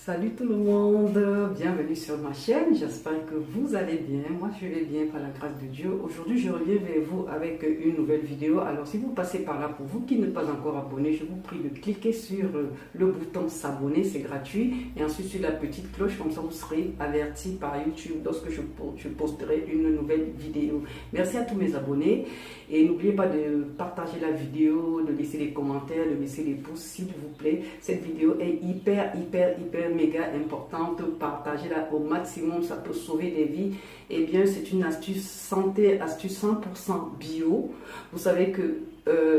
Salut tout le monde, bienvenue sur ma chaîne, j'espère que vous allez bien, moi je vais bien par la grâce de Dieu. Aujourd'hui je reviens vers vous avec une nouvelle vidéo. Alors si vous passez par là, pour vous qui n'êtes pas encore abonné, je vous prie de cliquer sur le bouton s'abonner, c'est gratuit, et ensuite sur la petite cloche, comme ça vous serez averti par YouTube lorsque je posterai une nouvelle vidéo. Merci à tous mes abonnés et n'oubliez pas de partager la vidéo, de laisser des commentaires, de laisser des pouces s'il vous plaît. Cette vidéo est hyper méga importante, partagez-la au maximum, ça peut sauver des vies. Et bien c'est une astuce santé, astuce 100% bio. Vous savez que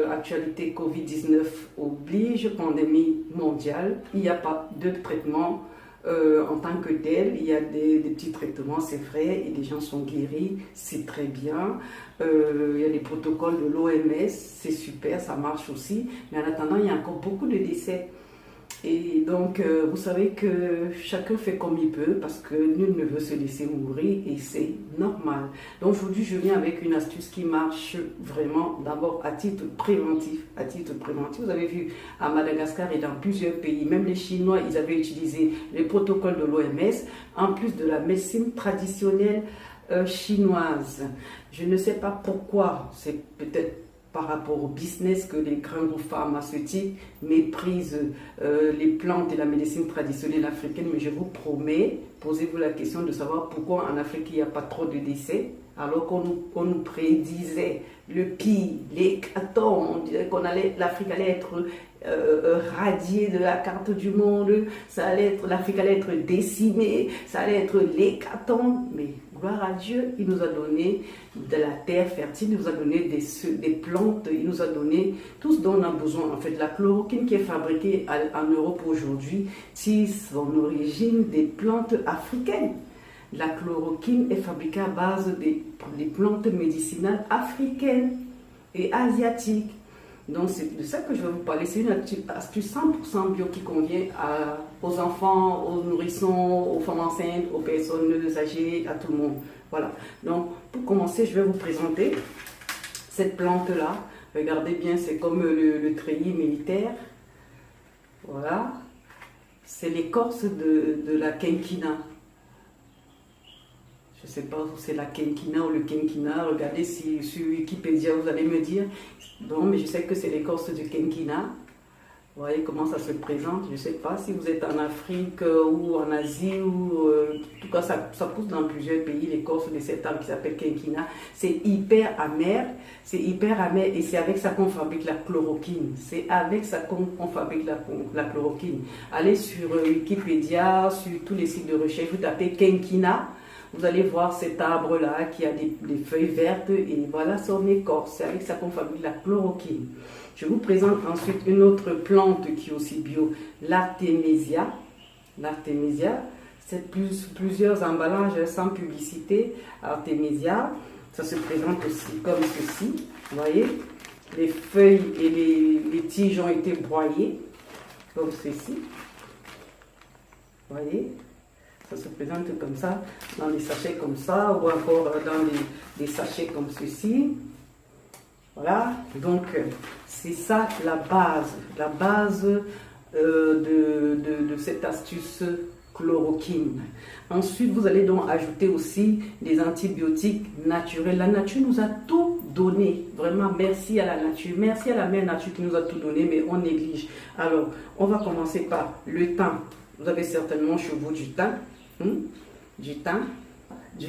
actualité Covid-19 oblige, pandémie mondiale, il n'y a pas de traitement en tant que tel. Il y a des petits traitements, c'est vrai, et les gens sont guéris, c'est très bien. Il y a des protocoles de l'OMS, c'est super, ça marche aussi, mais en attendant il y a encore beaucoup de décès. Et donc, vous savez que chacun fait comme il peut parce que nul ne veut se laisser mourir et c'est normal. Donc aujourd'hui, je viens avec une astuce qui marche vraiment d'abord à titre préventif. À titre préventif, vous avez vu à Madagascar et dans plusieurs pays, même les Chinois, ils avaient utilisé les protocoles de l'OMS en plus de la médecine traditionnelle chinoise. Je ne sais pas pourquoi, c'est peut-être par rapport au business que les grands groupes pharmaceutiques méprisent les plantes et la médecine traditionnelle africaine, mais je vous promets, posez-vous la question de savoir pourquoi en Afrique il n'y a pas trop de décès, alors qu'on nous prédisait le pire, l'hécatombe, on dirait l'Afrique allait être radiée de la carte du monde, l'Afrique allait être décimée, ça allait être l'hécatombe, mais gloire à Dieu, il nous a donné de la terre fertile, il nous a donné des plantes, il nous a donné tout ce dont on a besoin. En fait, la chloroquine qui est fabriquée en Europe aujourd'hui tire son origine des plantes africaines. La chloroquine est fabriquée à base des plantes médicinales africaines et asiatiques. Donc c'est de ça que je vais vous parler. C'est une astuce 100% bio qui convient aux enfants, aux nourrissons, aux femmes enceintes, aux personnes âgées, à tout le monde. Voilà. Donc pour commencer, je vais vous présenter cette plante-là. Regardez bien, c'est comme le treillis militaire. Voilà. C'est l'écorce de la quinquina. Je ne sais pas si c'est la quinquina ou le quinquina. Regardez sur Wikipédia, vous allez me dire. Non, mais je sais que c'est l'écorce du quinquina. Vous voyez comment ça se présente. Je ne sais pas si vous êtes en Afrique ou en Asie. En tout cas, ça pousse dans plusieurs pays, l'écorce de cet arbre qui s'appelle quinquina. C'est hyper amer. C'est hyper amer et c'est avec ça qu'on fabrique la chloroquine. C'est avec ça qu'on fabrique la chloroquine. Allez sur Wikipédia, sur tous les sites de recherche, vous tapez quinquina. Vous allez voir cet arbre-là qui a des feuilles vertes et voilà son écorce. C'est avec ça qu'on fabrique la chloroquine. Je vous présente ensuite une autre plante qui est aussi bio, l'Artémisia. L'Artémisia, c'est plusieurs emballages sans publicité. Artémisia, ça se présente aussi comme ceci. Vous voyez, les feuilles et les tiges ont été broyées comme ceci. Vous voyez? Ça se présente comme ça, dans des sachets comme ça, ou encore dans des sachets comme ceci. Voilà, donc c'est ça la base de cette astuce chloroquine. Ensuite, vous allez donc ajouter aussi des antibiotiques naturels. La nature nous a tout donné, vraiment merci à la nature, merci à la mère nature qui nous a tout donné, mais on néglige. Alors, on va commencer par le thym. Vous avez certainement chez vous du thym. Du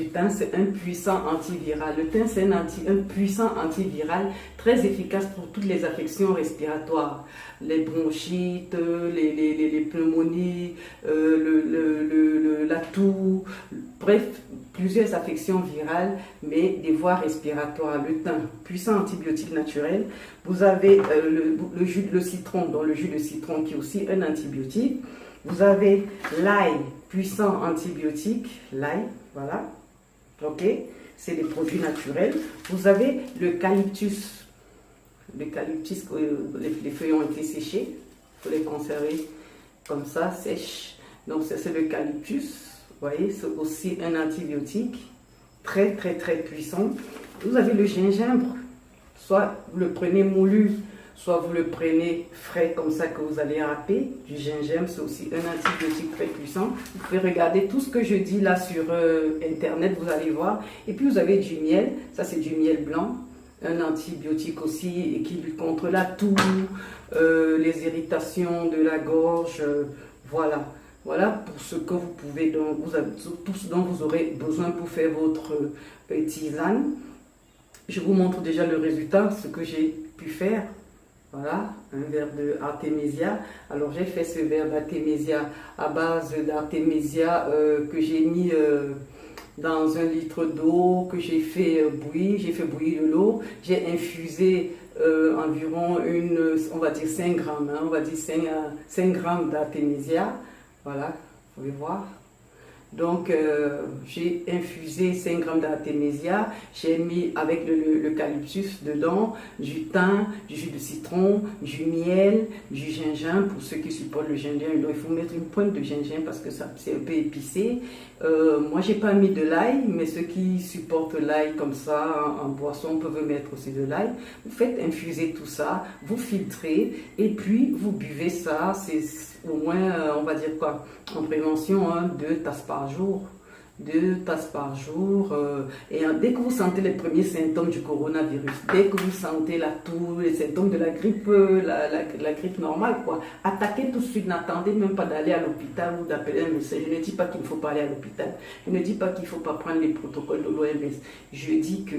thym, c'est un puissant antiviral. Le thym, c'est un puissant antiviral très efficace pour toutes les affections respiratoires, les bronchites, les pneumonies, la toux, bref, plusieurs affections virales, mais des voies respiratoires. Le thym, puissant antibiotique naturel. Vous avez le citron, dans le jus de citron qui est aussi un antibiotique. Vous avez l'ail, puissant antibiotique, l'ail, voilà, ok, c'est des produits naturels. Vous avez l'eucalyptus, les feuilles ont été séchées, il faut les conserver comme ça, sèches. Donc c'est l'eucalyptus, vous voyez, c'est aussi un antibiotique très puissant. Vous avez le gingembre, soit vous le prenez moulu, soit vous le prenez frais comme ça que vous allez râper. Du gingembre, c'est aussi un antibiotique très puissant. Vous pouvez regarder tout ce que je dis là sur internet, vous allez voir. Et puis vous avez du miel, ça c'est du miel blanc, un antibiotique aussi et qui lutte contre la toux, les irritations de la gorge, voilà. Voilà pour ce que vous pouvez, tout ce dont vous aurez besoin pour faire votre tisane. Je vous montre déjà le résultat, ce que j'ai pu faire. Voilà, un verre de Artemisia. Alors j'ai fait ce verre d'Artemisia à base d'Artemisia que j'ai mis dans 1 litre d'eau, que j'ai fait bouillir. J'ai fait bouillir de l'eau. J'ai infusé environ on va dire 5 grammes, hein, on va dire 5 grammes d'Artemisia. Voilà, vous pouvez voir. Donc, j'ai infusé 5 grammes d'artémisia, j'ai mis avec l'eucalyptus dedans, du thym, du jus de citron, du miel, du gingembre. Pour ceux qui supportent le gingembre, donc il faut mettre une pointe de gingembre parce que c'est un peu épicé. Moi, j'ai pas mis de l'ail, mais ceux qui supportent l'ail comme ça en boisson peuvent mettre aussi de l'ail. Vous faites infuser tout ça, vous filtrez et puis vous buvez ça. C'est au moins, on va dire quoi, en prévention, 2 tasses par jour. 2 tasses par jour. Et dès que vous sentez les premiers symptômes du coronavirus, dès que vous sentez la toux, les symptômes de la grippe, la grippe normale, quoi, attaquez tout de suite. N'attendez même pas d'aller à l'hôpital ou d'appeler un médecin. Je ne dis pas qu'il ne faut pas aller à l'hôpital. Je ne dis pas qu'il ne faut pas prendre les protocoles de l'OMS. Je dis que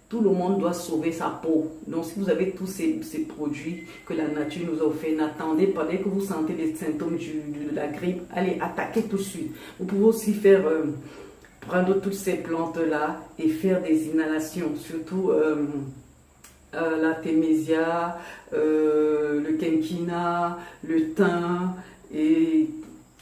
tout le monde doit sauver sa peau. Donc, si vous avez tous ces produits que la nature nous a offerts, n'attendez pas. Dès que vous sentez les symptômes de la grippe, allez, attaquez tout de suite. Vous pouvez aussi faire, prendre toutes ces plantes-là et faire des inhalations. Surtout l'artémisia, le quinquina, le thym. Et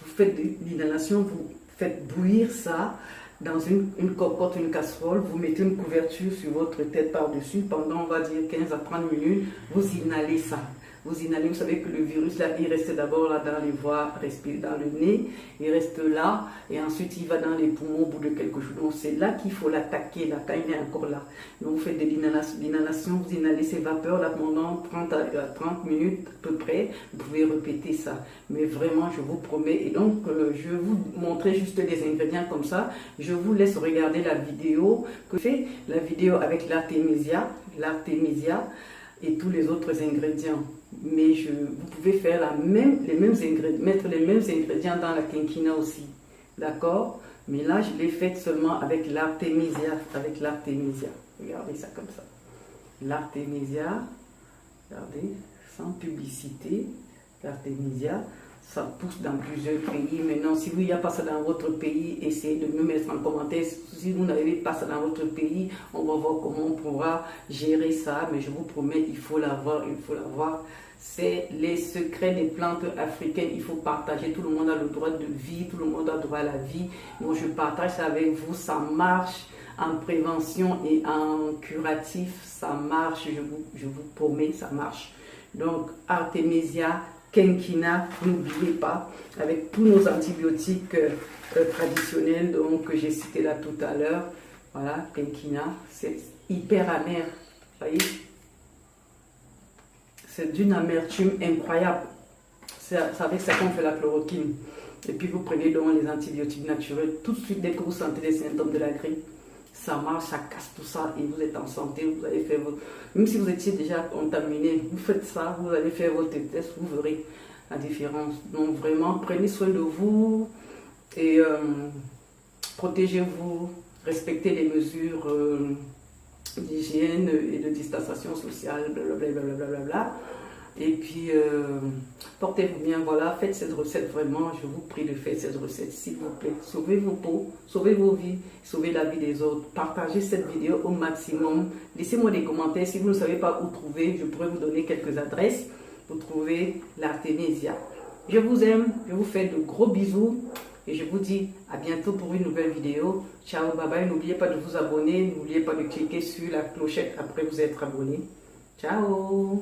vous faites l'inhalation, vous faites bouillir ça dans une cocotte, une casserole, vous mettez une couverture sur votre tête par-dessus pendant, on va dire, 15 à 30 minutes, vous inhalez ça. Vous inhalez, vous savez que le virus, là, il reste d'abord là dans les voies respirées, dans le nez, il reste là, et ensuite il va dans les poumons au bout de quelques jours. Donc c'est là qu'il faut l'attaquer, là, quand il est encore là. Donc vous faites de l'inhalation, vous inhalez ces vapeurs là pendant 30 à 30 minutes à peu près. Vous pouvez répéter ça. Mais vraiment, je vous promets. Et donc, je vais vous montrer juste les ingrédients comme ça. Je vous laisse regarder la vidéo que je fais, la vidéo avec l'artémisia et tous les autres ingrédients. Mais vous pouvez faire les mêmes ingrédients, mettre les mêmes ingrédients dans la quinquina aussi. D'accord? Mais là, je l'ai fait seulement avec l'artémisia. Regardez ça comme ça. L'artémisia, regardez, sans publicité, l'artémisia. Ça pousse dans plusieurs pays. Maintenant, si il n'y a pas ça dans votre pays, essayez de me mettre en commentaire. Si vous n'avez pas ça dans votre pays, on va voir comment on pourra gérer ça. Mais je vous promets, il faut l'avoir, il faut l'avoir. C'est les secrets des plantes africaines. Il faut partager. Tout le monde a le droit de vie. Tout le monde a le droit à la vie. Moi, je partage ça avec vous. Ça marche en prévention et en curatif. Ça marche. Je vous promets, ça marche. Donc, artémisia, quinquina, n'oubliez pas, avec tous nos antibiotiques traditionnels donc, que j'ai cités là tout à l'heure. Voilà, quinquina, c'est hyper amer. Vous voyez? C'est d'une amertume incroyable. C'est avec ça qu'on fait la chloroquine. Et puis vous prenez donc les antibiotiques naturels tout de suite dès que vous sentez les symptômes de la grippe. Ça marche, ça casse tout ça et vous êtes en santé, vous allez faire votre... Même si vous étiez déjà contaminé, vous faites ça, vous allez faire votre test, vous verrez la différence. Donc vraiment, prenez soin de vous et protégez-vous, respectez les mesures d'hygiène et de distanciation sociale, blablabla. Et puis, portez-vous bien, voilà, faites cette recette vraiment, je vous prie de faire cette recette, s'il vous plaît. Sauvez vos peaux, sauvez vos vies, sauvez la vie des autres. Partagez cette vidéo au maximum. Laissez-moi des commentaires, si vous ne savez pas où trouver, je pourrais vous donner quelques adresses pour trouver l'artémisia. Je vous aime, je vous fais de gros bisous et je vous dis à bientôt pour une nouvelle vidéo. Ciao, bye bye, n'oubliez pas de vous abonner, n'oubliez pas de cliquer sur la clochette après vous être abonné. Ciao!